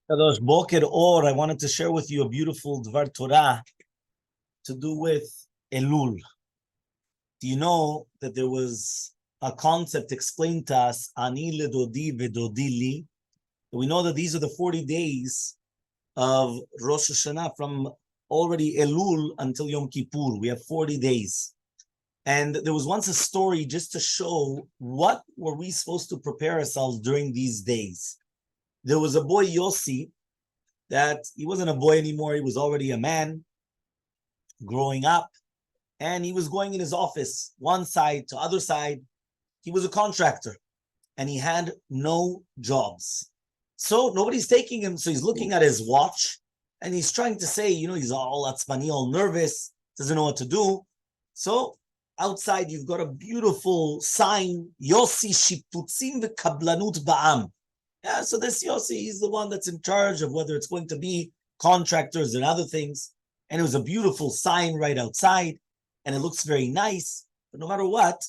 Kadosh Boker Or, I wanted to share with you a beautiful Dvar Torah to do with Elul. Do you know that there was a concept explained to us, Ani ledodi vedodi li? We know that these are the 40 days of Rosh Hashanah from already Elul until Yom Kippur. We have 40 days. And there was once a story just to show what were we supposed to prepare ourselves during these days. There was a boy, Yossi, that he wasn't a boy anymore. He was already a man growing up, and he was going in his office, one side to other side. He was a contractor, and he had no jobs. So nobody's taking him. So he's looking at his watch, and he's trying to say, he's all atzmani, all nervous, doesn't know what to do. So outside, you've got a beautiful sign, Yossi Shiputzim v'Kablanut Ba'am. Yeah, so this Yossi, he's the one that's in charge of whether it's going to be contractors and other things. And it was a beautiful sign right outside, and it looks very nice. But no matter what,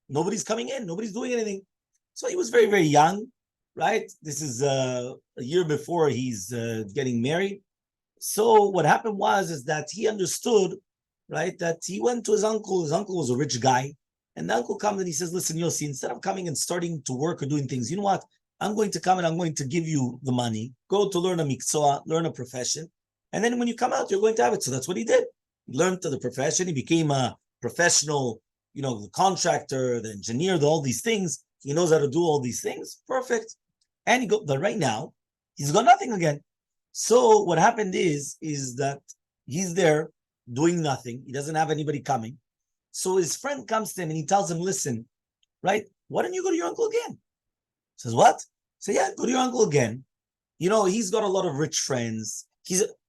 nobody's coming in, nobody's doing anything. So he was very, very young, right? This is a year before he's getting married. So what happened is that he understood, right, that he went to his uncle. His uncle was a rich guy. And the uncle comes and he says, listen, Yossi, instead of coming and starting to work or doing things, you know what? I'm going to come and I'm going to give you the money. Go to learn a mikzoah, learn a profession. And then when you come out, you're going to have it. So that's what he did. He learned the profession. He became a professional, the contractor, the engineer, all these things. He knows how to do all these things. Perfect. And but right now, he's got nothing again. So what happened is that he's there doing nothing. He doesn't have anybody coming. So his friend comes to him and he tells him, listen, right, why don't you go to your uncle again? He says, what? So yeah, go to your uncle again. He's got a lot of rich friends.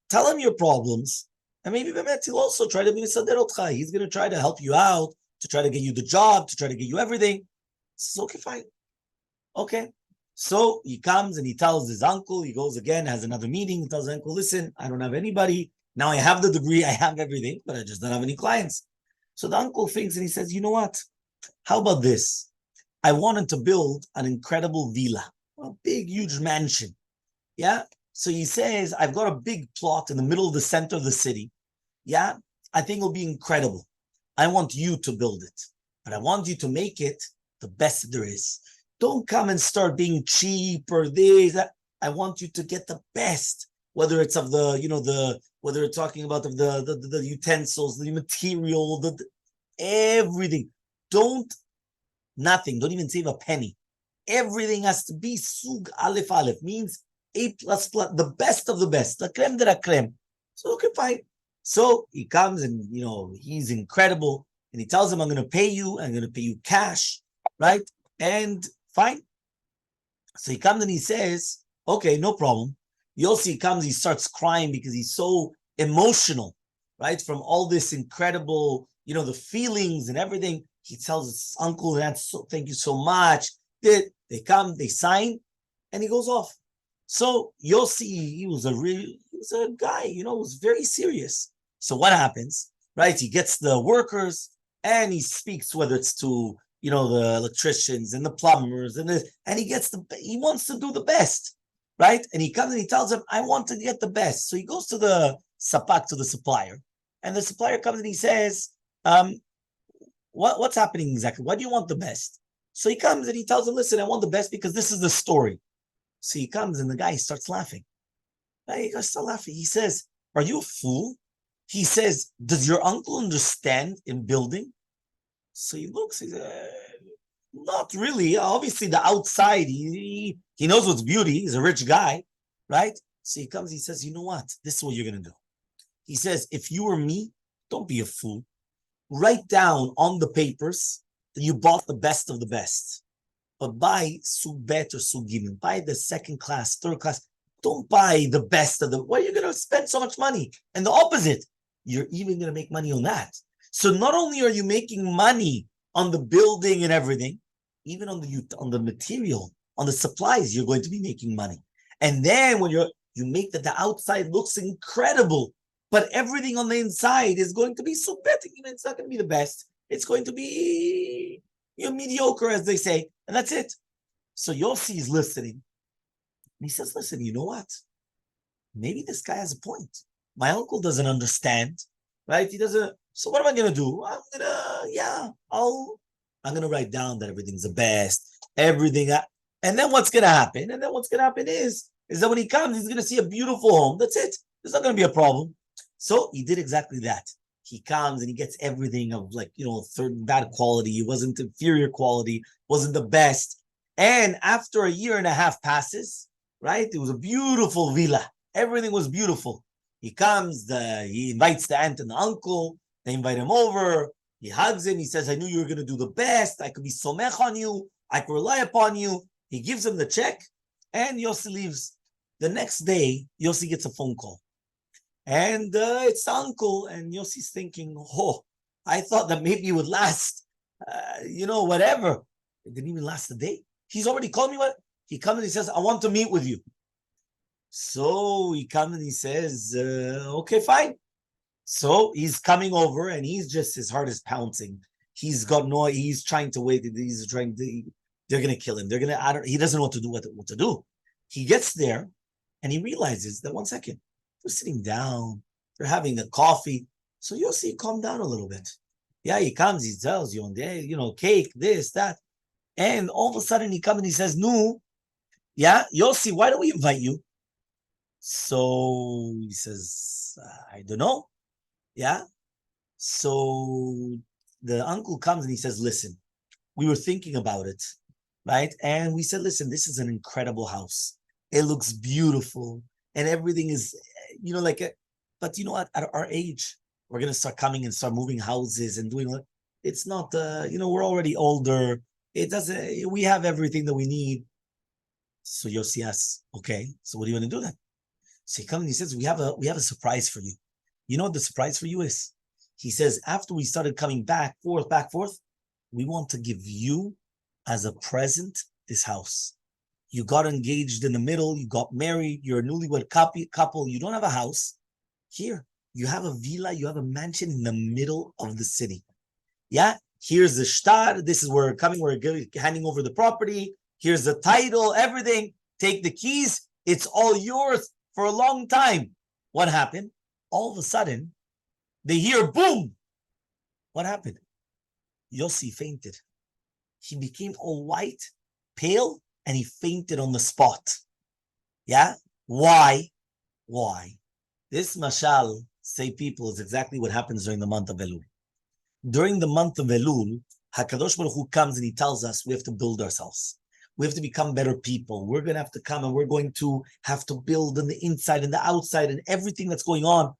Tell him your problems. And maybe he'll also try to be Misader Otcha. He's going to try to help you out, to try to get you the job, to try to get you everything. He says, okay, fine. Okay. So he comes and he tells his uncle, he goes again, has another meeting. He tells his uncle, listen, I don't have anybody. Now I have the degree, I have everything, but I just don't have any clients. So the uncle thinks and he says, you know what? How about this? I wanted to build an incredible villa, a big, huge mansion. Yeah. So he says, I've got a big plot in the middle of the center of the city. Yeah. I think it'll be incredible. I want you to build it, but I want you to make it the best there is. Don't come and start being cheap or this. I want you to get the best, whether it's of the, whether it's talking about the utensils, the material, everything. Nothing. Don't even save a penny. Everything has to be Sug Aleph Aleph, means A++, the best of the best, the creme de la creme. So, okay, fine. So he comes and, he's incredible. And he tells him, I'm going to pay you. I'm going to pay you cash, right? And fine. So he comes and he says, okay, no problem. Yossi comes, he starts crying because he's so emotional, right? From all this incredible, the feelings and everything. He tells his uncle, thank you so much. They come, they sign, and he goes off. So Yossi, he was a guy, was very serious. So what happens, right? He gets the workers and he speaks, whether it's to, the electricians and the plumbers and he wants to do the best, right? And he comes and he tells him, I want to get the best. So he goes to the sapak, to the supplier, and the supplier comes and he says, what's happening exactly? Why do you want the best? So he comes and he tells him, listen, I want the best because this is the story. So he comes and the guy starts laughing. He starts laughing. He says, are you a fool? He says, does your uncle understand in building? So he looks, he says, not really. Obviously, the outside, he knows what's beauty. He's a rich guy, right? So he comes, he says, you know what? This is what you're going to do. He says, if you were me, don't be a fool. Write down on the papers that you bought the best of the best. But buy Sug Bet or Sug Gimel. Buy the second class, third class. Don't buy the best of them. Why are you going to spend so much money? And the opposite, you're even going to make money on that. So not only are you making money on the building and everything, even on the material, on the supplies, you're going to be making money. And then when you make that the outside looks incredible, but everything on the inside is going to be so bad. It's not going to be the best. It's going to be mediocre, as they say, and that's it. So Yossi is listening, And he says, listen, you know what? Maybe this guy has a point. My uncle doesn't understand, right? He doesn't. So what am I gonna do? I'm gonna write down that everything's the best, everything. And then what's gonna happen? And then what's gonna happen is that when he comes, he's gonna see a beautiful home. That's it. There's not gonna be a problem. So he did exactly that. He comes and he gets everything of third bad quality. It wasn't inferior quality, wasn't the best. And after a year and a half passes, right? It was a beautiful villa. Everything was beautiful. He comes, he invites the aunt and the uncle. They invite him over. He hugs him. He says, I knew you were going to do the best. I could be somech on you. I could rely upon you. He gives him the check, and Yossi leaves. The next day, Yossi gets a phone call. And it's the uncle, and Yossi's thinking, I thought that maybe it would last, whatever. It didn't even last a day. He's already called me. He comes and he says, I want to meet with you. So he comes and he says, okay, fine. So he's coming over and his heart is pouncing. He's trying to wait. They're going to kill him. He doesn't know what to do. He gets there and he realizes that 1 second, they're sitting down, they're having a coffee. So Yossi, calm down a little bit. Yeah, he comes, he tells you, cake, this, that. And all of a sudden he comes and he says, no, yeah, Yossi, why don't we invite you? So he says, I don't know. Yeah. So the uncle comes and he says, listen, we were thinking about it, right? And we said, listen, this is an incredible house. It looks beautiful and everything is, but you know what? At our age, we're going to start coming and start moving houses and doing it. It's not, we're already older. We have everything that we need. So Yossi asks, okay, so what do you want to do then? So he comes and he says, we have a surprise for you. You know what the surprise for you is? He says, after we started coming back, forth, we want to give you as a present this house. You got engaged in the middle, you got married, you're a newlywed couple, you don't have a house. Here, you have a villa, you have a mansion in the middle of the city. Yeah, here's the shtar, this is where we're coming, we're handing over the property, here's the title, everything, take the keys, it's all yours for a long time. What happened? All of a sudden, they hear boom. What happened? Yossi fainted. He became all white, pale, and he fainted on the spot. Yeah? Why? This mashal, say people, is exactly what happens during the month of Elul. During the month of Elul, HaKadosh Baruch Hu comes and he tells us we have to build ourselves. We have to become better people. We're going to have to come and we're going to have to build on the inside and the outside and everything that's going on.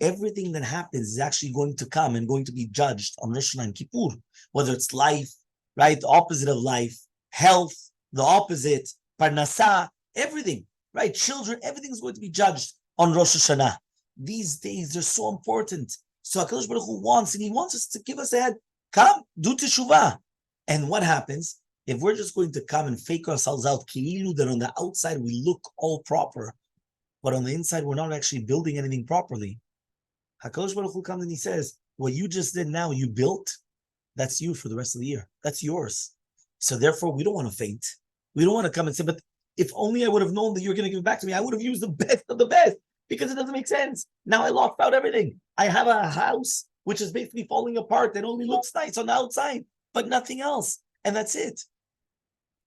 Everything that happens is actually going to come and going to be judged on Rosh Hashanah and Kippur, whether it's life, right? The opposite of life, health, the opposite, parnasa, everything, right? Children, everything's going to be judged on Rosh Hashanah. These days, they're so important. So HaKadosh Baruch Hu wants us to give us a head. Come, do teshuvah. And what happens? If we're just going to come and fake ourselves out, ki'ilu, that on the outside we look all proper, but on the inside we're not actually building anything properly, HaKadosh Baruch Hu comes and he says, what you just did now, you built, that's you for the rest of the year. That's yours. So therefore, we don't want to faint. We don't want to come and say, but if only I would have known that you're going to give it back to me, I would have used the best of the best, because it doesn't make sense. Now I lost out everything. I have a house which is basically falling apart that only looks nice on the outside, but nothing else. And that's it.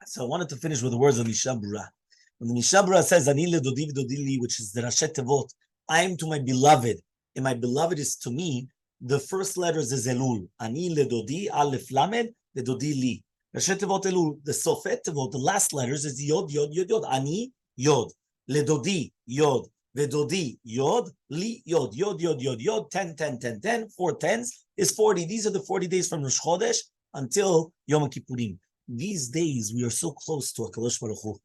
So I wanted to finish with the words of Mishabura. When the Mishabura says, Ani ledodi v'dodili, which is the Rashet Tevot, I am to my beloved, and my beloved is to me, the first letters is Elul. Ani ledodi, Aleph Lamed, ledodi li. Rashet Tevot Elul, the Sofet Tevot, the last letters is Yod, Yod, Yod, Yod. Ani, Yod. Ledodi, Yod. Vedodi, Yod, Li, Yod, Yod, Yod, Yod, Yod, 10, 10, 10, 10, 4 tens is 40. These are the 40 days from Rosh Chodesh until Yom Kippurim. These days, we are so close to HaKadosh Baruch Hu.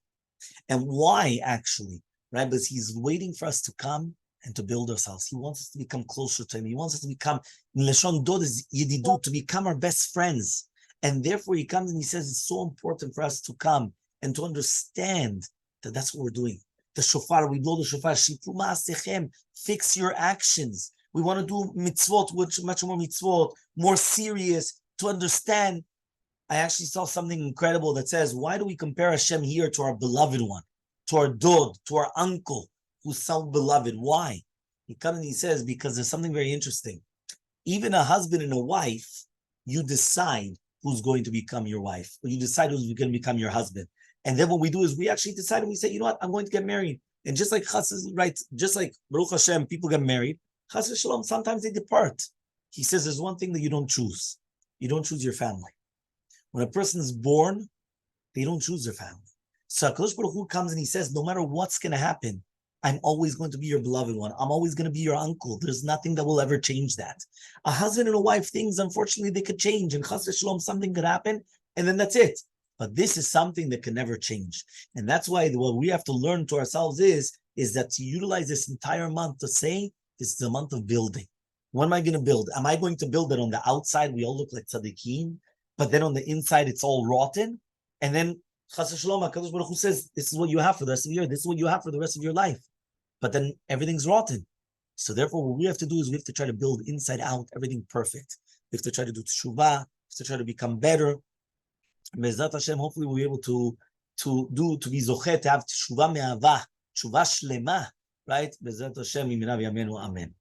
And why, actually? Right? Because he's waiting for us to come and to build ourselves. He wants us to become closer to him. He wants us to become, in Lashon Dod is Yedidut, to become our best friends. And therefore, he comes and he says it's so important for us to come and to understand that that's what we're doing. The shofar, we blow the shofar, Shipru ma'asechem, fix your actions. We want to do mitzvot, much more mitzvot, more serious, to understand. I actually saw something incredible that says, why do we compare Hashem here to our beloved one? to our dad, to our uncle, who's so beloved. Why? He comes and he says, because there's something very interesting. Even a husband and a wife, you decide who's going to become your wife, or you decide who's going to become your husband. And then what we do is we actually decide and we say, you know what, I'm going to get married. And just like Chas, right, just like Baruch Hashem, people get married, Chas Shalom, sometimes they depart. He says there's one thing that you don't choose. You don't choose your family. When a person is born, they don't choose their family. So HaKadosh Baruch Hu comes and he says, no matter what's going to happen, I'm always going to be your beloved one. I'm always going to be your uncle. There's nothing that will ever change that. A husband and a wife, things, unfortunately, they could change. And Chas Shalom, something could happen, and then that's it. But this is something that can never change. And that's why what we have to learn to ourselves is that to utilize this entire month to say, this is a month of building. What am I going to build? Am I going to build it on the outside? We all look like tzaddikim, but then on the inside, it's all rotten. And then Chas Shalom, HaKadosh Baruch Hu says, this is what you have for the rest of the year. This is what you have for the rest of your life. But then everything's rotten. So therefore, what we have to do is we have to try to build inside out everything perfect. We have to try to do teshuvah. We have to try to become better. Be'ezrat Hashem, hopefully we'll be able to be zochet, to have teshuvah me'avah, teshuvah shlema, right? Be'ezrat Hashem, imina v'yameinu, amen.